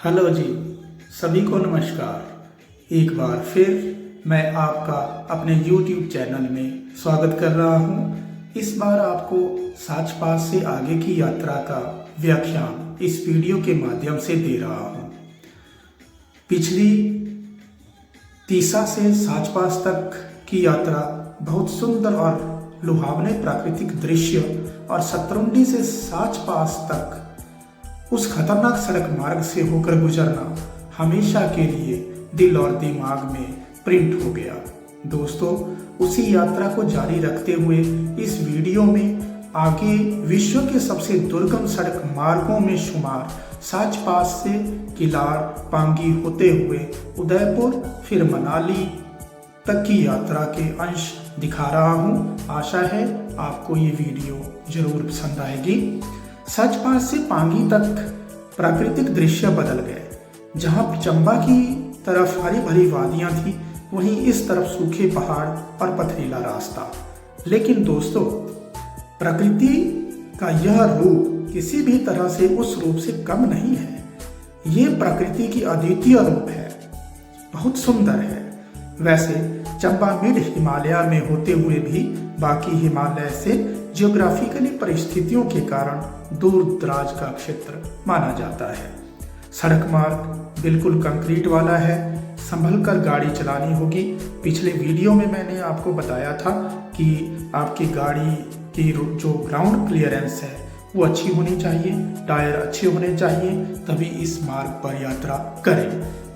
Hello जी, सभी को नमस्कार। एक बार फिर मैं आपका अपने YouTube चैनल में स्वागत कर रहा हूँ। इस बार आपको साच पास से आगे की यात्रा का व्याख्यान इस वीडियो के माध्यम से दे रहा हूँ। पिछली तीसा से साच पास तक की यात्रा बहुत सुंदर और लुभावने प्राकृतिक दृश्य और शतरुंडी से साच पास तक उस खतरनाक सड़क मार्ग से होकर गुजरना हमेशा के लिए दिल और दिमाग में प्रिंट हो गया। दोस्तों, उसी यात्रा को जारी रखते हुए इस वीडियो में आगे विश्व के सबसे दुर्गम सड़क मार्गों में शुमार साच पास से किलाड़ पांगी होते हुए उदयपुर फिर मनाली तक की यात्रा के अंश दिखा रहा हूँ। आशा है आपको ये वीडियो जरूर पसंद आएगी। साच पास से पांगी तक प्राकृतिक दृश्य बदल गए। जहां चंबा की तरफ हरी भरी वादियां थी, वहीं इस तरफ सूखे पहाड़ और पथरीला रास्ता। लेकिन दोस्तों, प्रकृति का यह रूप किसी भी तरह से उस रूप से कम नहीं है। ये प्रकृति की अद्वितीय रूप है, बहुत सुंदर है। वैसे चंबा मिड हिमालय में होते हुए भी बाकी हिमालय से जियोग्राफिकली परिस्थितियों के कारण दूर दराज का क्षेत्र माना जाता है। सड़क मार्ग बिल्कुल कंक्रीट वाला है, संभल कर गाड़ी चलानी होगी। पिछले वीडियो में मैंने आपको बताया था कि आपकी गाड़ी की जो ग्राउंड क्लियरेंस है वो अच्छी होनी चाहिए, टायर अच्छे होने चाहिए, तभी इस मार्ग पर यात्रा करें।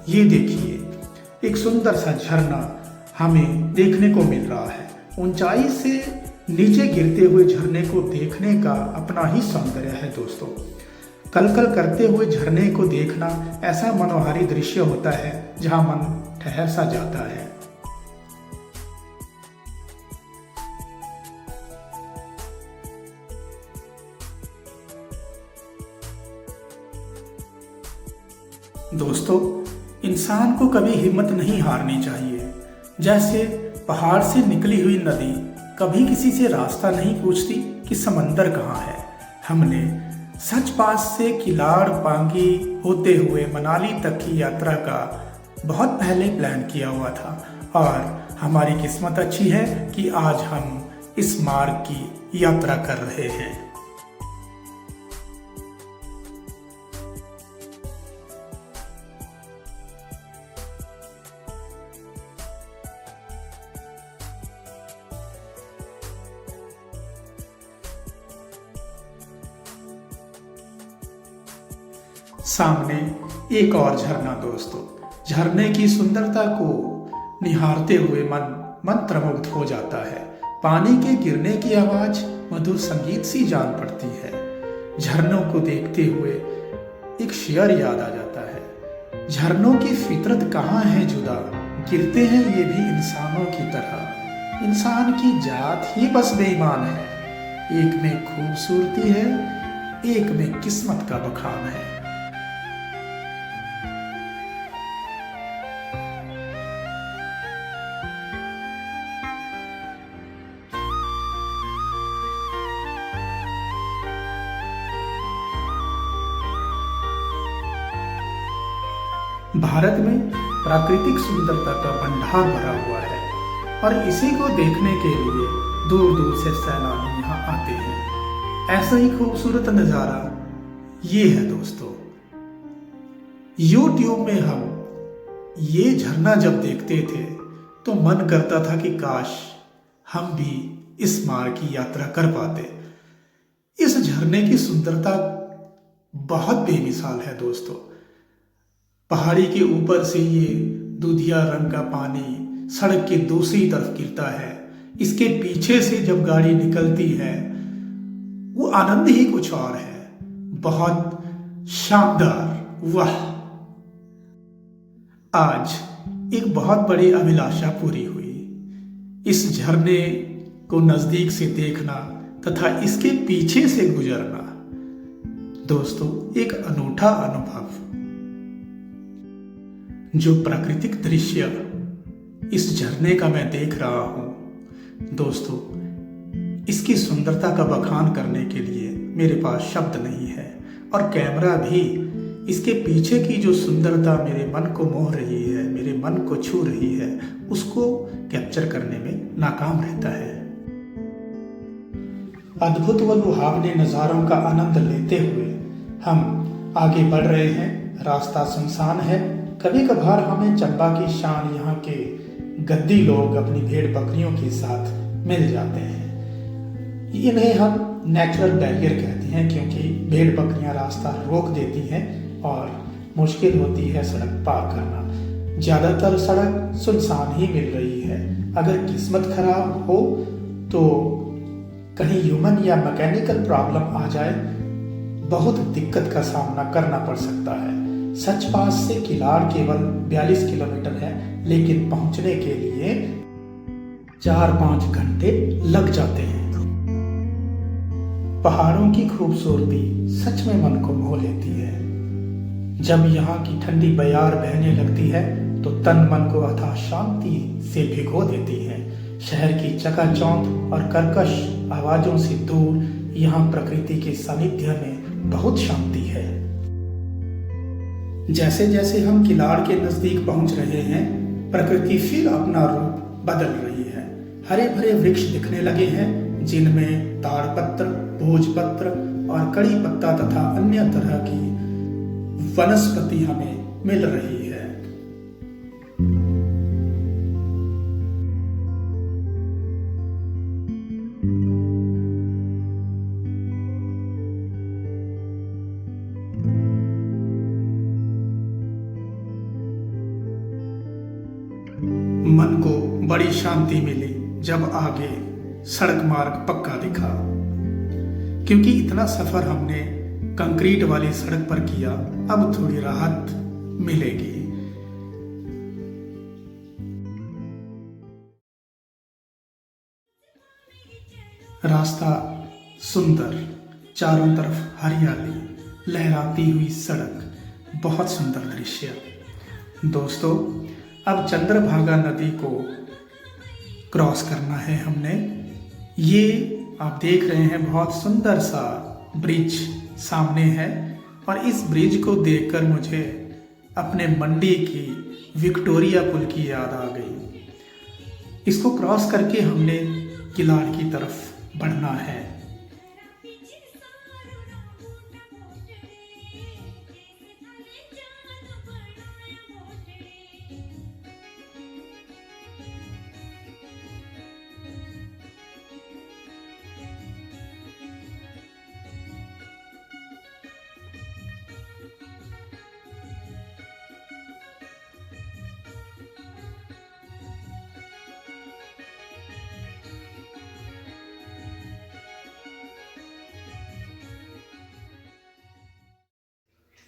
ये देखिए, एक सुंदर सा झरना हमें देखने को मिल रहा है। ऊंचाई से नीचे गिरते हुए झरने को देखने का अपना ही सौंदर्य है दोस्तों। कलकल करते हुए झरने को देखना ऐसा मनोहारी दृश्य होता है जहां मन ठहर सा जाता है। दोस्तों, इंसान को कभी हिम्मत नहीं हारनी चाहिए। जैसे पहाड़ से निकली हुई नदी कभी किसी से रास्ता नहीं पूछती कि समंदर कहाँ है। हमने सच पास से किलाड़ पांगी होते हुए मनाली तक की यात्रा का बहुत पहले प्लान किया हुआ था और हमारी किस्मत अच्छी है कि आज हम इस मार्ग की यात्रा कर रहे हैं। सामने एक और झरना दोस्तों। झरने की सुंदरता को निहारते हुए मन मंत्रमुग्ध हो जाता है। पानी के गिरने की आवाज मधुर संगीत सी जान पड़ती है। झरनों को देखते हुए एक शेर याद आ जाता है। झरनों की फितरत कहाँ है जुदा, गिरते हैं ये भी इंसानों की तरह। इंसान की जात ही बस बेईमान है। एक में खूबसूरती है, एक में किस्मत का बखान है। भारत में प्राकृतिक सुंदरता का भंडार भरा हुआ है और इसी को देखने के लिए दूर दूर से सैलानी यहाँ आते हैं। ऐसा ही खूबसूरत नज़ारा ये है दोस्तों। YouTube में हम ये झरना जब देखते थे तो मन करता था कि काश हम भी इस मार्ग की यात्रा कर पाते। इस झरने की सुंदरता बहुत बेमिसाल है दोस्तों। पहाड़ी के ऊपर से ये दूधिया रंग का पानी सड़क के दूसरी तरफ गिरता है। इसके पीछे से जब गाड़ी निकलती है वो आनंद ही कुछ और है, बहुत शानदार। वाह! आज एक बहुत बड़ी अभिलाषा पूरी हुई। इस झरने को नजदीक से देखना तथा इसके पीछे से गुजरना दोस्तों एक अनूठा अनुभव। जो प्राकृतिक दृश्य इस झरने का मैं देख रहा हूं दोस्तों, इसकी सुंदरता का बखान करने के लिए मेरे पास शब्द नहीं है और कैमरा भी इसके पीछे की जो सुंदरता मेरे मन को मोह रही है, मेरे मन को छू रही है, उसको कैप्चर करने में नाकाम रहता है। अद्भुत व लुभावने नज़ारों का आनंद लेते हुए हम आगे बढ़ रहे हैं। रास्ता सुनसान है। कभी कभार हमें चंबा की शान यहाँ के गद्दी लोग अपनी भेड़ बकरियों के साथ मिल जाते हैं। इन्हें हम नेचुरल बैरियर कहते हैं, क्योंकि भेड़ बकरियां रास्ता रोक देती हैं और मुश्किल होती है सड़क पार करना। ज़्यादातर सड़क सुनसान ही मिल रही है। अगर किस्मत खराब हो तो कहीं ह्यूमन या मैकेनिकल प्रॉब्लम आ जाए, बहुत दिक्कत का सामना करना पड़ सकता है। सच पास से किलाड़ केवल 42 किलोमीटर है, लेकिन पहुंचने के लिए 4-5 घंटे लग जाते हैं। पहाड़ों की खूबसूरती सच में मन को मोह लेती है। जब यहाँ की ठंडी बयार बहने लगती है तो तन मन को अथाह शांति से भिगो देती है। शहर की चकाचौंध और कर्कश आवाजों से दूर यहाँ प्रकृति के सानिध्य में बहुत शांति है। जैसे जैसे हम किलाड़ के नजदीक पहुंच रहे हैं, प्रकृति फिर अपना रूप बदल रही है। हरे भरे वृक्ष दिखने लगे हैं, जिनमें ताड़पत्र, भोजपत्र और कड़ी पत्ता तथा अन्य तरह की वनस्पति हमें मिल रही है। मन को बड़ी शांति मिली जब आगे सड़क मार्ग पक्का दिखा, क्योंकि इतना सफर हमने कंक्रीट वाली सड़क पर किया। अब थोड़ी राहत मिलेगी। रास्ता सुंदर, चारों तरफ हरियाली, लहराती हुई सड़क, बहुत सुंदर दृश्य। दोस्तों, अब चंद्रभागा नदी को क्रॉस करना है हमने। ये आप देख रहे हैं, बहुत सुंदर सा ब्रिज सामने है, और इस ब्रिज को देखकर मुझे अपने मंडी की विक्टोरिया पुल की याद आ गई। इसको क्रॉस करके हमने किलाड़ की तरफ बढ़ना है।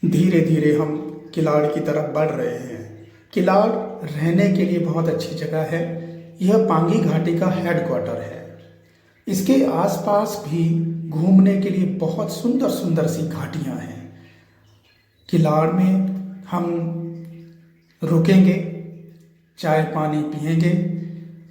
धीरे धीरे हम किलाड़ की तरफ बढ़ रहे हैं। किलाड़ रहने के लिए बहुत अच्छी जगह है। यह पांगी घाटी का हेडक्वार्टर है। इसके आसपास भी घूमने के लिए बहुत सुंदर सुंदर सी घाटियां हैं। किलाड़ में हम रुकेंगे, चाय पानी पिएंगे,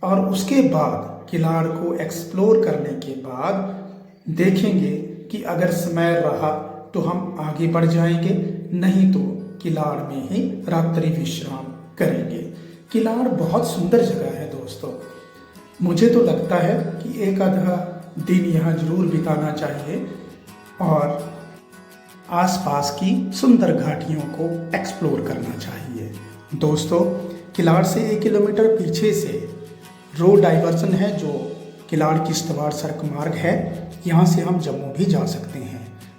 और उसके बाद किलाड़ को एक्सप्लोर करने के बाद देखेंगे कि अगर समय रहा तो हम आगे बढ़ जाएंगे, नहीं तो किलाड़ में ही रात्रि विश्राम करेंगे। किलाड़ बहुत सुंदर जगह है दोस्तों। मुझे तो लगता है कि एक आधा दिन यहाँ जरूर बिताना चाहिए और आसपास की सुंदर घाटियों को एक्सप्लोर करना चाहिए। दोस्तों, किलाड़ से 1 किलोमीटर पीछे से रोड डाइवर्जन है, जो किलाड़ किश्तवाड़ सड़क मार्ग है। यहाँ से हम जम्मू भी जा सकते हैं।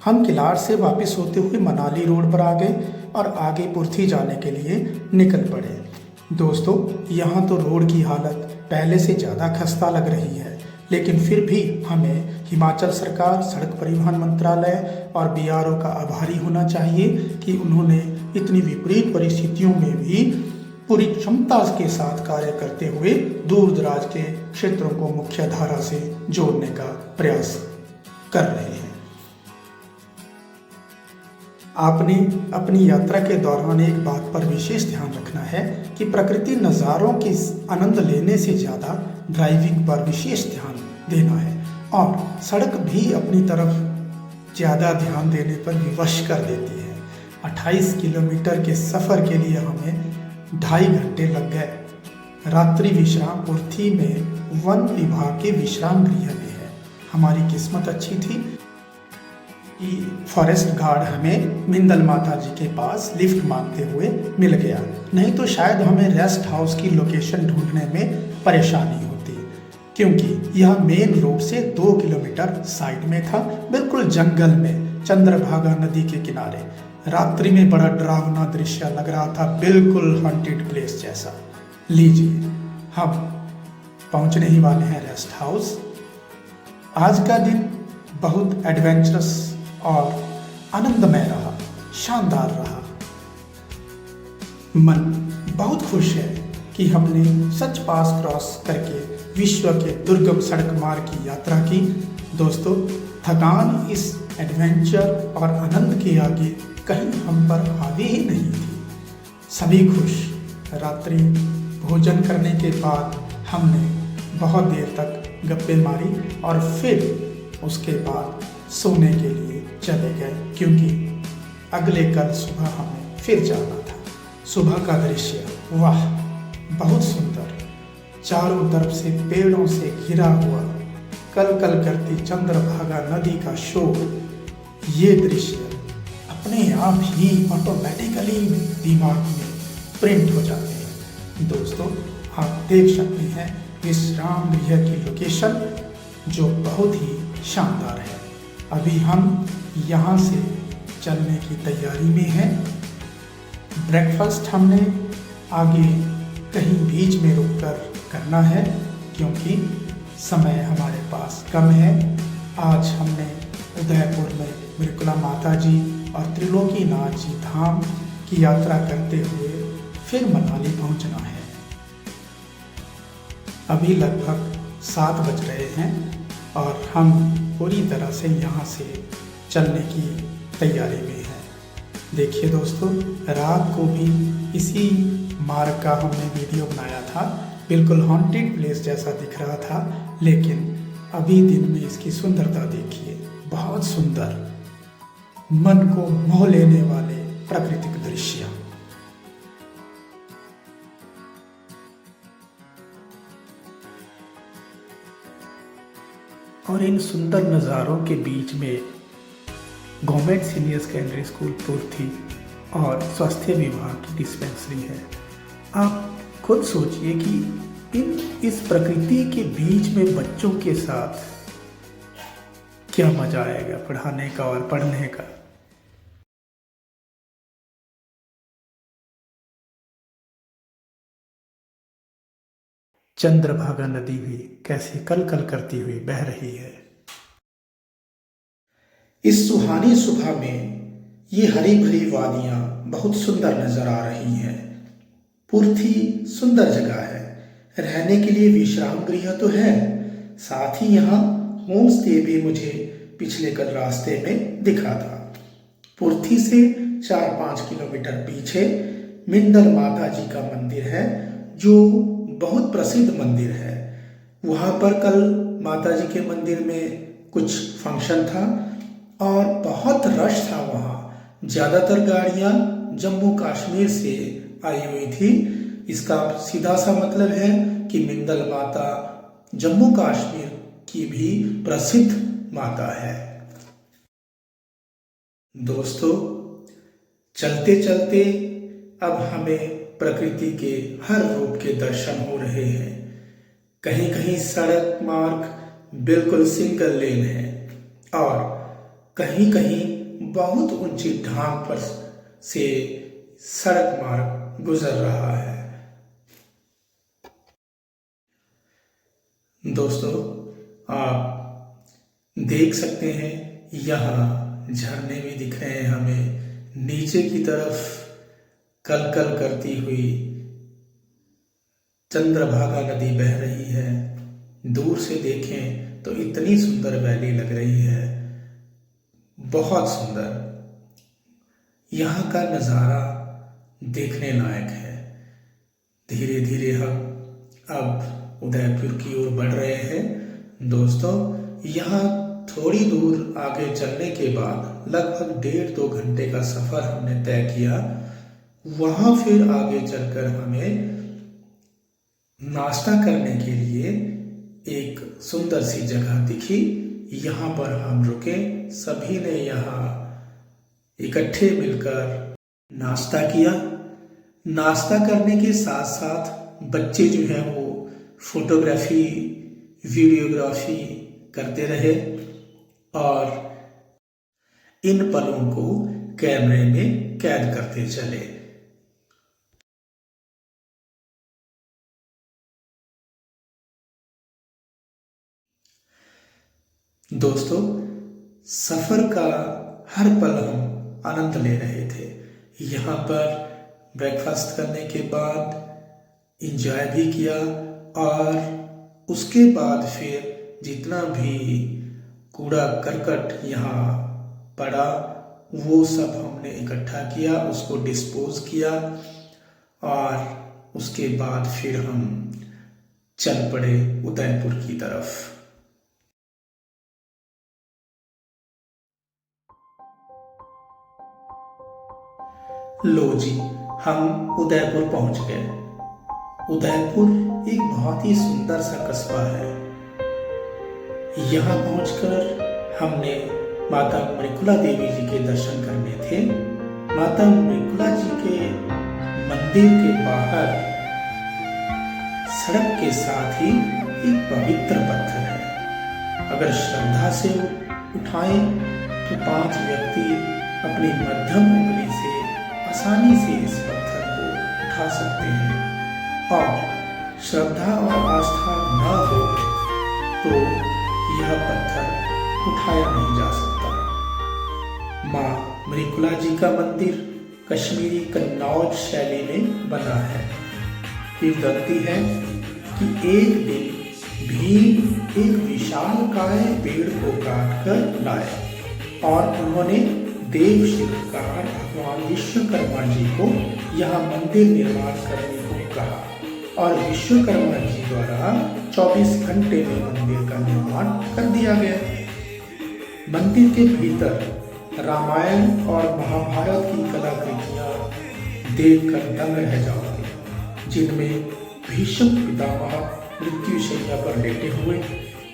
हम किलाड़ से वापस होते हुए मनाली रोड पर आ गए और आगे पुर्थी जाने के लिए निकल पड़े। दोस्तों, यहाँ तो रोड की हालत पहले से ज़्यादा खस्ता लग रही है, लेकिन फिर भी हमें हिमाचल सरकार, सड़क परिवहन मंत्रालय और बीआरओ का आभारी होना चाहिए कि उन्होंने इतनी विपरीत परिस्थितियों में भी पूरी क्षमता के साथ कार्य करते हुए दूर दराज के क्षेत्रों को मुख्य धारा से जोड़ने का प्रयास कर रहे हैं। आपने अपनी यात्रा के दौरान एक बात पर विशेष ध्यान रखना है कि प्रकृति नज़ारों के आनंद लेने से ज़्यादा ड्राइविंग पर विशेष ध्यान देना है, और सड़क भी अपनी तरफ ज़्यादा ध्यान देने पर विवश कर देती है। 28 किलोमीटर के सफ़र के लिए हमें 2.5 घंटे लग गए। रात्रि विश्राम पुर्थी में वन विभाग के विश्राम गृह में है। हमारी किस्मत अच्छी थी कि फॉरेस्ट गार्ड हमें मिंदल माता जी के पास लिफ्ट मांगते हुए मिल गया, नहीं तो शायद हमें रेस्ट हाउस की लोकेशन ढूंढने में परेशानी होती, क्योंकि यह मेन रोड से 2 किलोमीटर साइड में था, बिल्कुल जंगल में चंद्रभागा नदी के किनारे। रात्रि में बड़ा डरावना दृश्य लग रहा था, बिल्कुल हॉन्टेड प्लेस जैसा। लीजिए, हम पहुंचने ही वाले हैं रेस्ट हाउस। आज का दिन बहुत एडवेंचरस और आनंदमय रहा, शानदार रहा। मन बहुत खुश है कि हमने सच पास क्रॉस करके विश्व के दुर्गम सड़क मार्ग की यात्रा की। दोस्तों, थकान इस एडवेंचर और आनंद के आगे कहीं हम पर हावी ही नहीं थी। सभी खुश। रात्रि भोजन करने के बाद हमने बहुत देर तक गप्पे मारी और फिर उसके बाद सोने के लिए चले गए, क्योंकि अगले कल सुबह हमें फिर जाना था। सुबह का दृश्य वाह, बहुत सुंदर, चारों तरफ से पेड़ों से घिरा हुआ कल कल करती चंद्रभागा नदी का शोर। ये दृश्य अपने आप ही ऑटोमेटिकली दिमाग में प्रिंट हो जाते हैं। दोस्तों, आप देख सकते हैं विश्राम गृह की लोकेशन, जो बहुत ही शानदार है। अभी हम यहाँ से चलने की तैयारी में हैं। ब्रेकफास्ट हमने आगे कहीं बीच में रुककर करना है, क्योंकि समय हमारे पास कम है। आज हमने उदयपुर में मृकुला माता जी और त्रिलोकीनाथ जी धाम की यात्रा करते हुए फिर मनाली पहुंचना है। अभी लगभग 7 बज रहे हैं और हम पूरी तरह से यहाँ से चलने की तैयारी में है। देखिए दोस्तों, रात को भी इसी मार्ग का हमने वीडियो बनाया था, बिल्कुल हॉन्टेड प्लेस जैसा दिख रहा था, लेकिन अभी दिन में इसकी सुंदरता देखिए, बहुत सुंदर, मन को मोह लेने वाले प्राकृतिक दृश्य। और इन सुंदर नज़ारों के बीच में government senior secondary school Purthi और स्वास्थ्य विभाग की डिस्पेंसरी है। आप खुद सोचिए कि इस प्रकृति के बीच में बच्चों के साथ क्या मजा आएगा पढ़ाने का और पढ़ने का। चंद्रभागा नदी भी कैसे कल कल करती हुई बह रही है। इस सुहानी सुबह में ये हरी भरी वादियां बहुत सुंदर नजर आ रही हैं। पुर्थी सुंदर जगह है, रहने के लिए विश्राम गृह तो है, साथ ही यहाँ होम स्टे भी मुझे पिछले कल रास्ते में दिखा था। पुर्थी से 4-5 किलोमीटर पीछे मिंदल माता जी का मंदिर है, जो बहुत प्रसिद्ध मंदिर है। वहाँ पर कल माता जी के मंदिर में कुछ फंक्शन था और बहुत रश था। वहाँ ज़्यादातर गाड़ियाँ जम्मू कश्मीर से आई हुई थी। इसका सीधा सा मतलब है कि मिंदल माता जम्मू कश्मीर की भी प्रसिद्ध माता है। दोस्तों, चलते चलते अब हमें प्रकृति के हर रूप के दर्शन हो रहे हैं। कहीं कहीं सड़क मार्ग बिल्कुल सिंगल लेन है और कहीं कहीं बहुत ऊंची ढाल पर से सड़क मार्ग गुजर रहा है। दोस्तों, आप देख सकते हैं यहाँ झरने भी दिख रहे हैं हमें। नीचे की तरफ कल कल करती हुई चंद्रभागा नदी बह रही है। दूर से देखें तो इतनी सुंदर वैली लग रही है, बहुत सुंदर। यहाँ का नज़ारा देखने लायक है। धीरे धीरे हम अब उदयपुर की ओर बढ़ रहे हैं। दोस्तों, यहाँ थोड़ी दूर आगे चलने के बाद लगभग 1.5-2 घंटे का सफ़र हमने तय किया। वहाँ फिर आगे चलकर हमें नाश्ता करने के लिए एक सुंदर सी जगह दिखी। यहाँ पर हम रुके, सभी ने यहाँ इकट्ठे मिलकर नाश्ता किया। नाश्ता करने के साथ साथ बच्चे जो हैं वो फोटोग्राफी, वीडियोग्राफी करते रहे और इन पलों को कैमरे में कैद करते चले। दोस्तों, सफ़र का हर पल हम आनंद ले रहे थे। यहाँ पर ब्रेकफास्ट करने के बाद एंजॉय भी किया और उसके बाद फिर जितना भी कूड़ा करकट यहाँ पड़ा वो सब हमने इकट्ठा किया, उसको डिस्पोज किया और उसके बाद फिर हम चल पड़े उदयपुर की तरफ। लो जी, हम उदयपुर पहुंच गए। उदयपुर एक बहुत ही सुंदर सा कस्बा है। यहाँ पहुंचकर हमने माता मृकुला देवी जी के दर्शन करने थे। माता मृकुला जी के मंदिर के बाहर सड़क के साथ ही एक पवित्र पत्थर है। अगर श्रद्धा से उठाएं तो 5 व्यक्ति अपनी मध्यम उंगली से आसानी से इस पत्थर को उठा सकते हैं और श्रद्धा और आस्था न हो तो यह पत्थर उठाया नहीं जा सकता। माँ मृकुला जी का मंदिर कश्मीरी कन्नौज शैली में बना है। किंवदंती है कि एक दिन भीम एक विशालकाय पेड़ को काटकर लाए और उन्होंने देव शिल्पकार भगवान विश्वकर्मा जी को यहाँ मंदिर निर्माण करने को कहा और विश्वकर्मा जी द्वारा 24 घंटे में मंदिर का निर्माण कर दिया गया। मंदिर के भीतर रामायण और महाभारत की कलाकृतियाँ देखकर दंग रह जाओगे, जिनमें भीष्म पितामह मृत्युशैया पर लेटे हुए,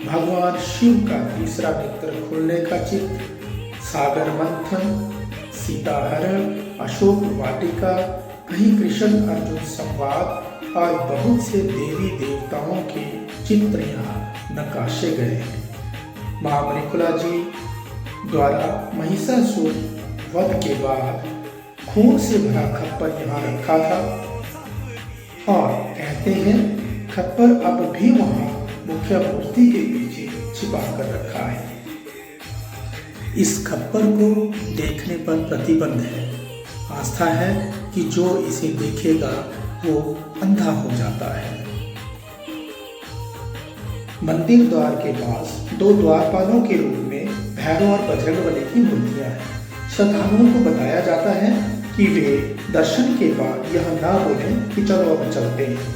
भगवान शिव का तीसरा नेत्र खुलने का चित्र, सागर मंथन, सीता हरण, अशोक वाटिका, कहीं कृष्ण अर्जुन संवाद और बहुत से देवी देवताओं के चित्र यहाँ नकाशे गए हैं। माँ मृकुला जी द्वारा महिषासुर वध के बाद खून से भरा खप्पर यहाँ रखा था और कहते हैं खप्पर अब भी वहाँ मुख्य मूर्ति के पीछे छिपा कर रखा है। इस खप्पर को देखने पर प्रतिबंध है। आस्था है कि जो इसे देखेगा वो अंधा हो जाता है। मंदिर द्वार के पास 2 द्वारपालों के रूप में भैरव और बजरंगबली की मूर्तियां हैं। श्रद्धालुओं को बताया जाता है कि वे दर्शन के बाद यह ना बोलें कि चलो अब चलते हैं,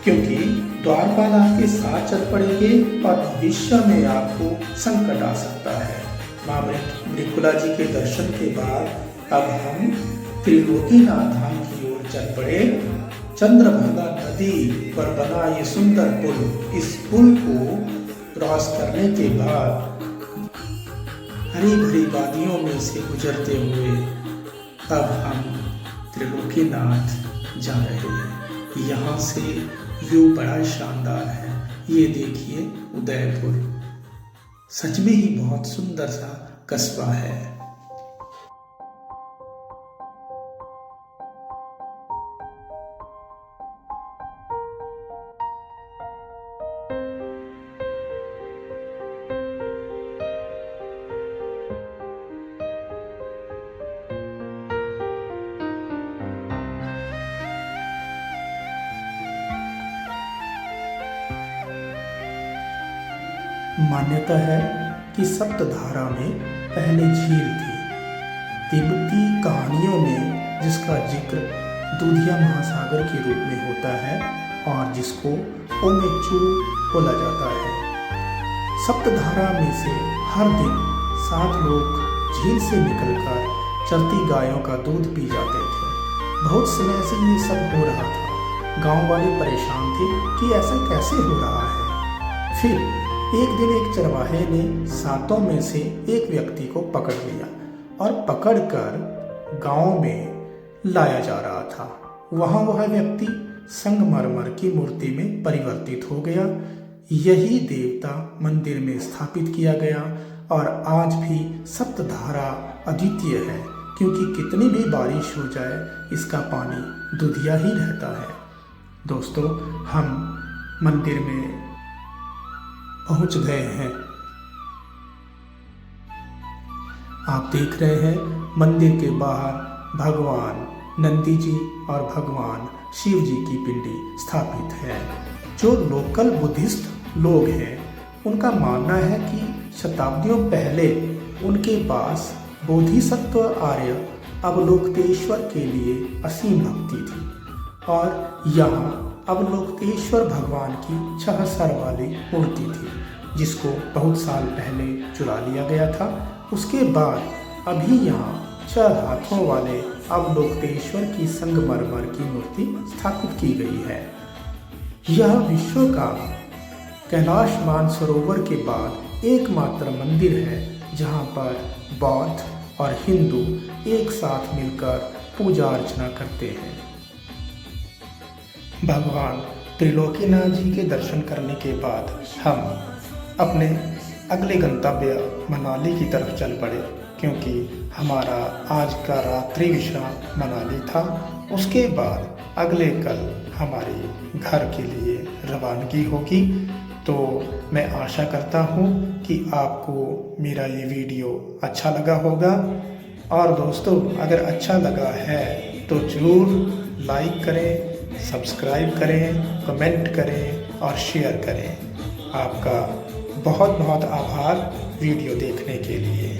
क्योंकि द्वारपाल आपके साथ चल पड़ेंगे और भविष्य में आपको संकट आ सकता है। माँ मृकुला जी के दर्शन के बाद अब हम त्रिलोकीनाथ धाम की ओर चल पड़े। चंद्रभागा नदी पर बना ये सुंदर पुल, इस पुल को क्रॉस करने के बाद हरी भरी वादियों में से गुजरते हुए अब हम त्रिलोकीनाथ जा रहे हैं। यहाँ से व्यू बड़ा शानदार है। ये देखिए उदयपुर सच में ही बहुत सुंदर सा कस्बा है। मान्यता है कि सप्तधारा में पहले झील थी। तिब्बती कहानियों में जिसका जिक्र दूधिया महासागर के रूप में होता है और जिसको ओमेचू बोला जाता है। सप्तधारा में से हर दिन 7 लोग झील से निकलकर चरती गायों का दूध पी जाते थे। बहुत समय से ये सब हो रहा था। गांव वाले परेशान थे कि ऐसा कैसे हो रहा है। फिर एक दिन एक चरवाहे ने 7 में से एक व्यक्ति को पकड़ लिया और पकड़कर गांव में लाया जा रहा था। वहां वह व्यक्ति संगमरमर की मूर्ति में परिवर्तित हो गया। यही देवता मंदिर में स्थापित किया गया और आज भी सप्तधारा अद्वितीय है, क्योंकि कितनी भी बारिश हो जाए इसका पानी दुधिया ही रहता है। दोस्तों, हम मंदिर में पहुंच गए हैं। आप देख रहे हैं मंदिर के बाहर भगवान नंदी जी और भगवान शिव जी की पिंडी स्थापित है। जो लोकल बुद्धिस्ट लोग हैं उनका मानना है कि शताब्दियों पहले उनके पास बोधिसत्व आर्य अवलोकतेश्वर के लिए असीम भक्ति थी और यहाँ अवलोकतेश्वर भगवान की 6 सर वाली मूर्ति थी, जिसको बहुत साल पहले चुरा लिया गया था। उसके बाद अभी यहाँ 6 हाथों वाले अवलोकतेश्वर की संगमरमर की मूर्ति स्थापित की गई है। यह विश्व का कैलाश मानसरोवर के बाद एकमात्र मंदिर है जहाँ पर बौद्ध और हिंदू एक साथ मिलकर पूजा अर्चना करते हैं। भगवान त्रिलोकीनाथ जी के दर्शन करने के बाद हम अपने अगले गंतव्य मनाली की तरफ चल पड़े, क्योंकि हमारा आज का रात्रि विश्राम मनाली था। उसके बाद अगले कल हमारे घर के लिए रवानगी होगी। तो मैं आशा करता हूँ कि आपको मेरा ये वीडियो अच्छा लगा होगा। और दोस्तों, अगर अच्छा लगा है तो ज़रूर लाइक करें, सब्सक्राइब करें, कमेंट करें और शेयर करें। आपका बहुत बहुत आभार वीडियो देखने के लिए।